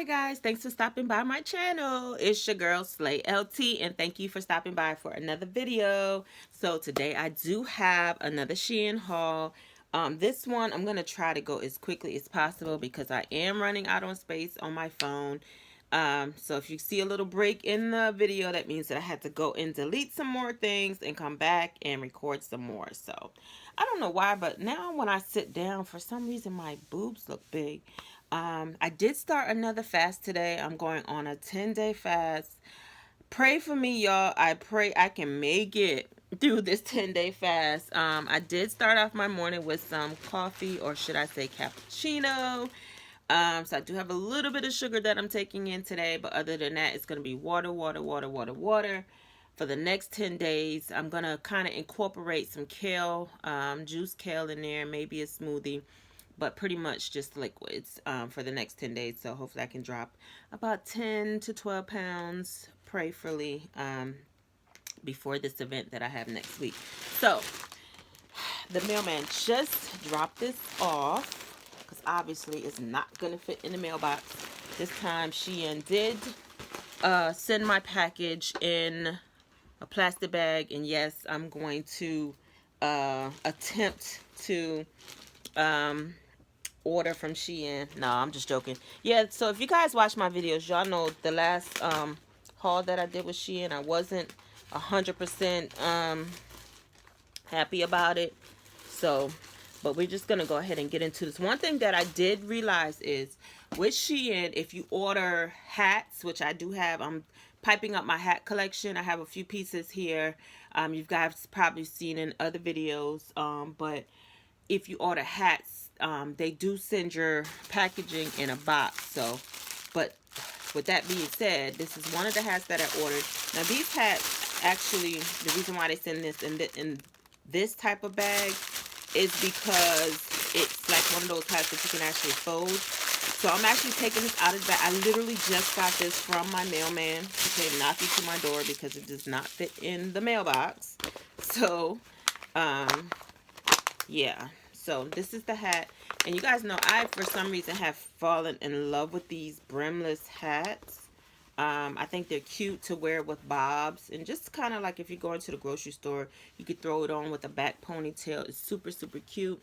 Hi guys, thanks for stopping by my channel. It's your girl Slay LT and thank you for stopping by for another video. So today I do have another Shein haul. This one I'm going to try to go as quickly as possible because I am running out on space on my phone. So if you see a little break in the video, that means that I had to go and delete some more things and come back and record some more. So I don't know why, but now when I sit down, for some reason my boobs look big. I did start another fast today. I'm going on a 10-day fast. Pray for me, y'all. I pray I can make it through this 10-day fast. I did start off my morning with some coffee, or should I say cappuccino. So I do have a little bit of sugar that I'm taking in today, but other than that, it's going to be water, water, water, water, water. For the next 10 days, I'm going to kind of incorporate some kale, juice kale in there, maybe a smoothie, but pretty much just liquids for the next 10 days. So hopefully I can drop about 10 to 12 pounds prayerfully before this event that I have next week. So the mailman just dropped this off because obviously it's not going to fit in the mailbox. This time Shein did send my package in a plastic bag, and yes, I'm going to attempt to order from Shein. No, I'm just joking. Yeah, so if you guys watch my videos, y'all know the last haul that I did with Shein, I wasn't 100% happy about it. So, but we're just gonna go ahead and get into this. One thing that I did realize is with Shein, if you order hats, which I do have, I'm piping up my hat collection. I have a few pieces here. You guys probably seen in other videos, but if you order hats, they do send your packaging in a box. So, but with that being said, this is one of the hats that I ordered. Now these hats, actually, the reason why they send this in this type of bag is because it's like one of those hats that you can actually fold. So I'm actually taking this out of the bag. I literally just got this from my mailman. He came knocking to my door because it does not fit in the mailbox. So, yeah. So this is the hat. And you guys know I, for some reason, have fallen in love with these brimless hats. I think they're cute to wear with bobs. And just kind of like if you go into the grocery store, you could throw it on with a back ponytail. It's super, super cute.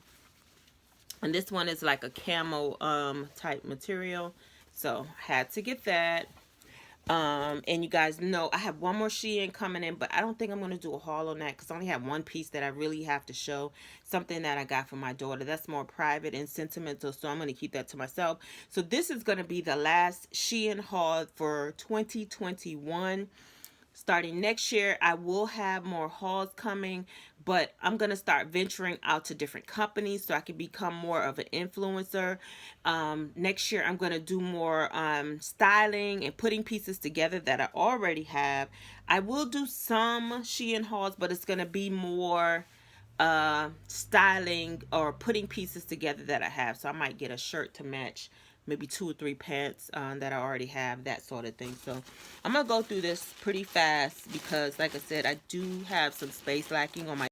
And this one is like a camo type material. So had to get that. And you guys know I have one more Shein coming in, but I don't think I'm going to do a haul on that because I only have one piece that I really have to show. Something that I got from my daughter. That's more private and sentimental, so I'm going to keep that to myself. So this is going to be the last Shein haul for 2021. Starting next year, I will have more hauls coming, but I'm going to start venturing out to different companies so I can become more of an influencer. Next year, I'm going to do more styling and putting pieces together that I already have. I will do some Shein hauls, but it's going to be more styling or putting pieces together that I have. So I might get a shirt to match maybe 2 or 3 pants that I already have, that sort of thing. So I'm gonna go through this pretty fast because, like I said, I do have some space lacking on my.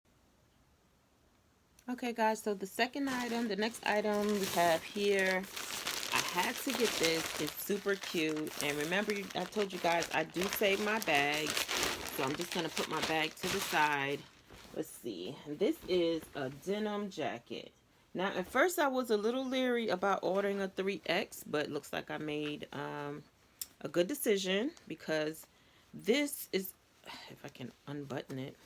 Okay guys, so the next item we have here, I had to get this. It's super cute, and remember I told you guys I do save my bag, so I'm just gonna put my bag to the side. Let's see, this is a denim jacket. Now, at first I was a little leery about ordering a 3X, but it looks like I made a good decision because this is, if I can unbutton it,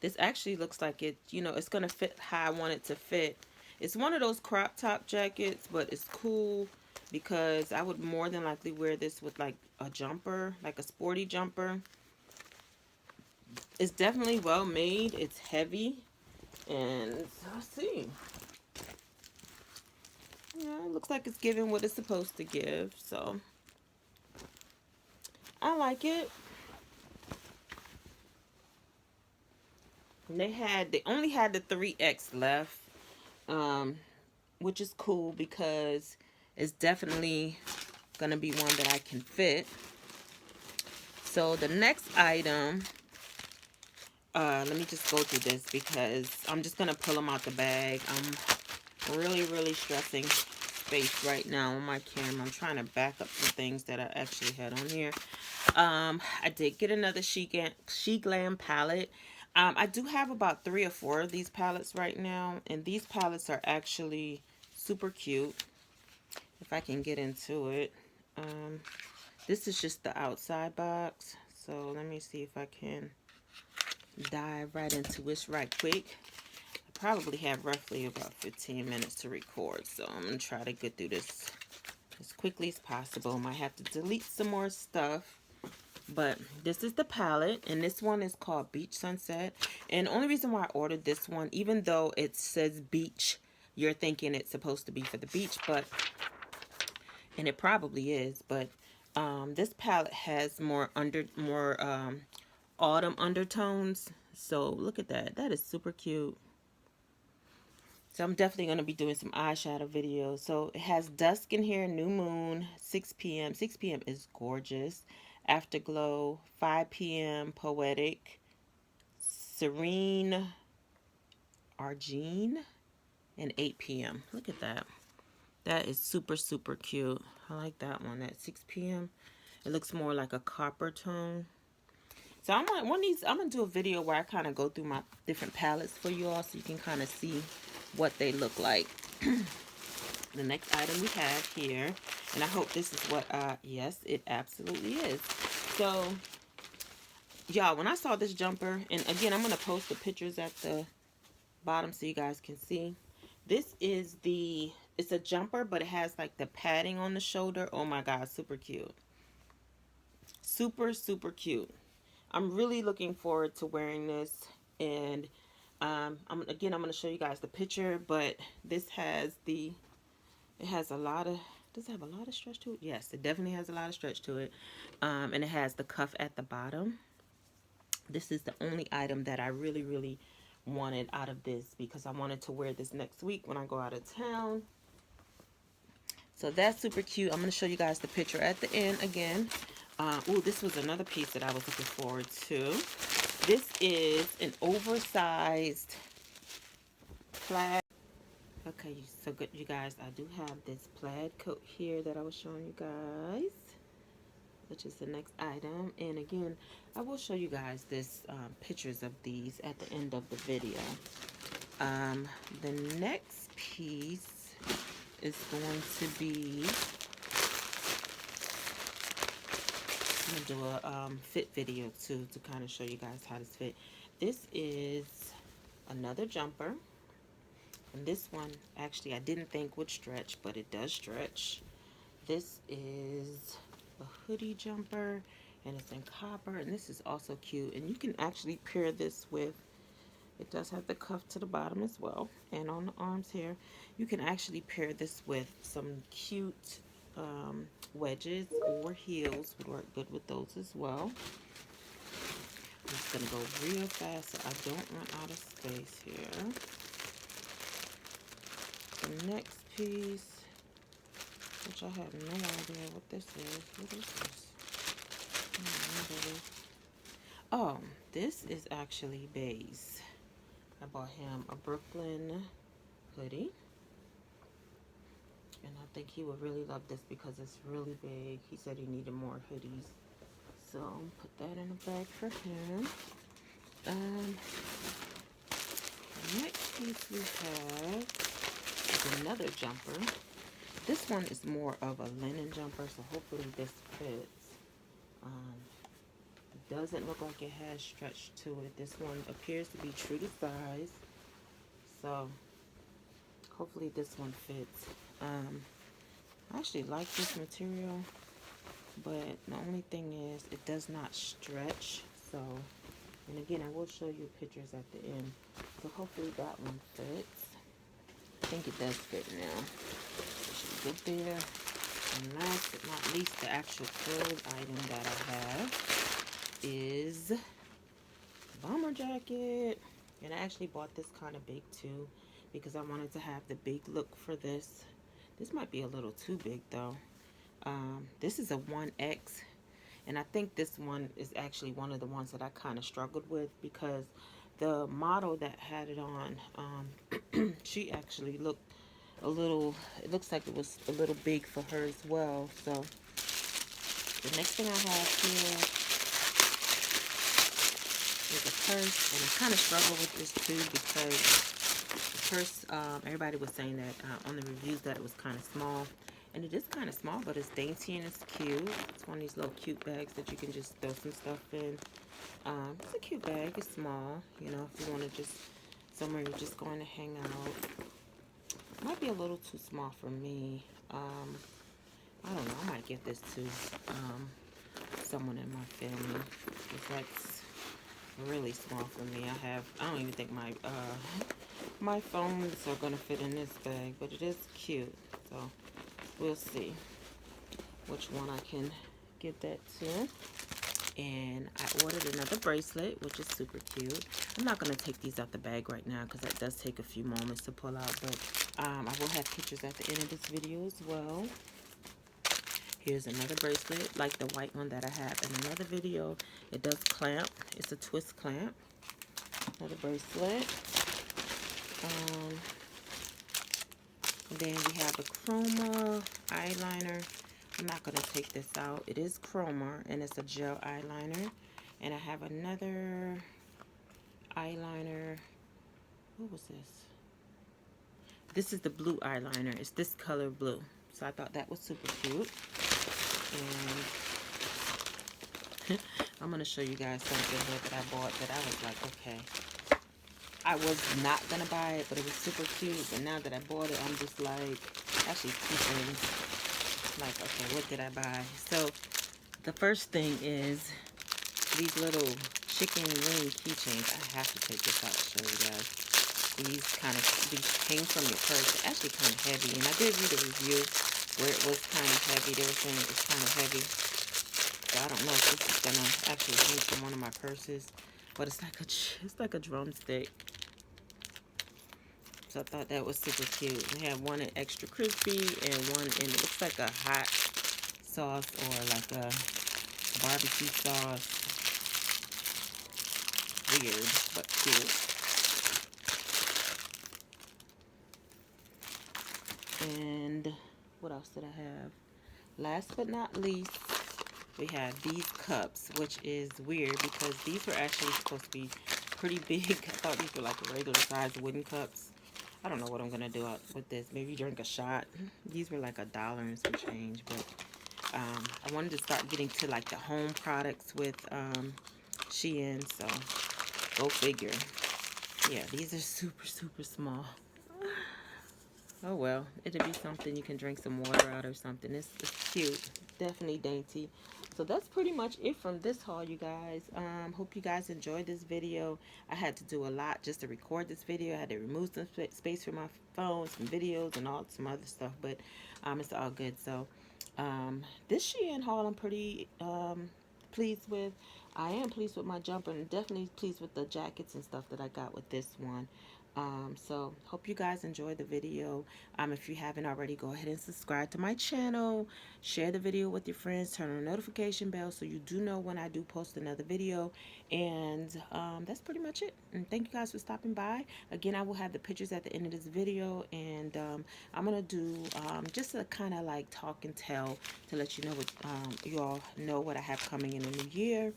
this actually looks like it, you know, it's going to fit how I want it to fit. It's one of those crop top jackets, but it's cool because I would more than likely wear this with like a jumper, like a sporty jumper. It's definitely well made. It's heavy. And let's see. Yeah, it looks like it's giving what it's supposed to give. So I like it. And they only had the 3X left, which is cool because it's definitely gonna be one that I can fit. So the next item, let me just go through this because I'm just gonna pull them out the bag. I'm really stressing space right now on my camera. I'm trying to back up some things that I actually had on here. I did get another She Glam palette. I do have about 3 or 4 of these palettes right now, and these palettes are actually super cute. If I can get into it. This is just the outside box, so let me see if I can dive right into it right quick. I probably have roughly about 15 minutes to record, so I'm going to try to get through this as quickly as possible. Might have to delete some more stuff, but this is the palette, and this one is called Beach Sunset. And the only reason why I ordered this one, even though it says beach, you're thinking it's supposed to be for the beach, but, and it probably is, but this palette has more autumn undertones. So look at that. That is super cute. So I'm definitely going to be doing some eyeshadow videos. So it has dusk in here, new moon, 6 p.m. 6 p.m. is gorgeous. Afterglow, 5 p.m. poetic, serene, argine, and 8 p.m. Look at that. That is super, super cute. I like that one at 6 p.m. It looks more like a copper tone. So I'm gonna do a video where I kind of go through my different palettes for you all, so you can kind of see what they look like. The next item we have here, and I hope this is what, yes, it absolutely is. So, y'all, when I saw this jumper, and again, I'm gonna post the pictures at the bottom so you guys can see. This is it's a jumper, but it has like the padding on the shoulder. Oh my God, super cute. Super, super cute. I'm really looking forward to wearing this, and I'm going to show you guys the picture, but this has it has a lot of, does it have a lot of stretch to it? Yes, it definitely has a lot of stretch to it, and it has the cuff at the bottom. This is the only item that I really, really wanted out of this, because I wanted to wear this next week when I go out of town. So that's super cute. I'm going to show you guys the picture at the end again. Oh, this was another piece that I was looking forward to. This is an oversized plaid. Okay, so good, you guys. I do have this plaid coat here that I was showing you guys, which is the next item. And again, I will show you guys this pictures of these at the end of the video. The next piece is going to be, I'm gonna do a fit video too, to kind of show you guys how this fit. This is another jumper, and this one actually I didn't think would stretch, but it does stretch. This is a hoodie jumper, and it's in copper, and this is also cute. And you can actually pair this with, it does have the cuff to the bottom as well, and on the arms here. You can actually pair this with some cute wedges, or heels would work good with those as well. I'm just going to go real fast so I don't run out of space here. The next piece, which I have no idea what this is. What is this? Oh, this is actually Bae's. I bought him a Brooklyn hoodie. And I think he would really love this because it's really big. He said he needed more hoodies. So, put that in a bag for him. The next piece we have is another jumper. This one is more of a linen jumper, so hopefully this fits. It doesn't look like it has stretch to it. This one appears to be true to size. So, hopefully this one fits. I actually like this material, but the only thing is it does not stretch. So, and again, I will show you pictures at the end. So hopefully that one fits. I think it does fit now. It should be good there. And last but not least, the actual third item that I have is a bomber jacket. And I actually bought this kind of big too, because I wanted to have the big look for this. This might be a little too big though. This is a 1X, and I think this one is actually one of the ones that I kind of struggled with, because the model that had it on, she actually looked a little, it looks like it was a little big for her as well. So the next thing I have here is a purse, and I kind of struggle with this too because the purse, everybody was saying that on the reviews that it was kind of small, and it is kind of small, but it's dainty and it's cute. It's one of these little cute bags that you can just throw some stuff in. It's a cute bag. It's small, you know, if you want to just somewhere you're just going to hang out. Might be a little too small for me. I don't know. I might give this to someone in my family if that's really small for me. I don't even think my phones are gonna fit in this bag, but it is cute. So we'll see which one I can give that to. And I ordered another bracelet, which is super cute. I'm not going to take these out the bag right now because that does take a few moments to pull out, but I will have pictures at the end of this video as well. Here's another bracelet like the white one that I have in another video. It does clamp. It's a twist clamp. Another bracelet. And then we have a chroma eyeliner. I'm not going to take this out. It is chroma, and it's a gel eyeliner. And I have another eyeliner. What was this? This is the blue eyeliner. It's this color blue. So I thought that was super cute. And I'm going to show you guys something here that I bought that I was like, okay. I was not going to buy it, but it was super cute. And now that I bought it, I'm just like, actually two things. Like, okay, what did I buy? So the first thing is these little chicken wing keychains. I have to take this out to show you guys. These hang from your purse. They're actually kind of heavy, and I did read a review where it was kind of heavy. They were saying it was kind of heavy, so I don't know if this is gonna actually hang from one of my purses, but it's like a drumstick. So I thought that was super cute. We have one in extra crispy and one in, it looks like a hot sauce or like a barbecue sauce. Weird, but cute. And what else did I have? Last but not least, we have these cups, which is weird because these were actually supposed to be pretty big. I thought these were like regular size wooden cups. I don't know what I'm going to do with this. Maybe drink a shot. These were like $1 and some change. But I wanted to start getting to like the home products with Shein. So go figure. Yeah, these are super, super small. Oh well, it'll be something you can drink some water out or something. It's cute. Definitely dainty. So that's pretty much it from this haul, you guys. Hope you guys enjoyed this video. I had to do a lot just to record this video. I had to remove some space from my phone, some videos, and some other stuff. But it's all good. So this Shein haul I'm pretty pleased with. I am pleased with my jumper and definitely pleased with the jackets and stuff that I got with this one. So hope you guys enjoyed the video. If you haven't already, go ahead and subscribe to my channel, share the video with your friends, turn on the notification bell so you do know when I do post another video. And that's pretty much it. And thank you guys for stopping by. Again, I will have the pictures at the end of this video, and I'm gonna do just a kind of like talk and tell to let you know what you all know what I have coming in the new year.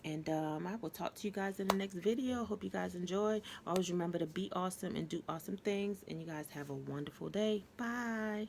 And I will talk to you guys in the next video. Hope you guys enjoy. Always remember to be awesome and do awesome things. And you guys have a wonderful day. Bye.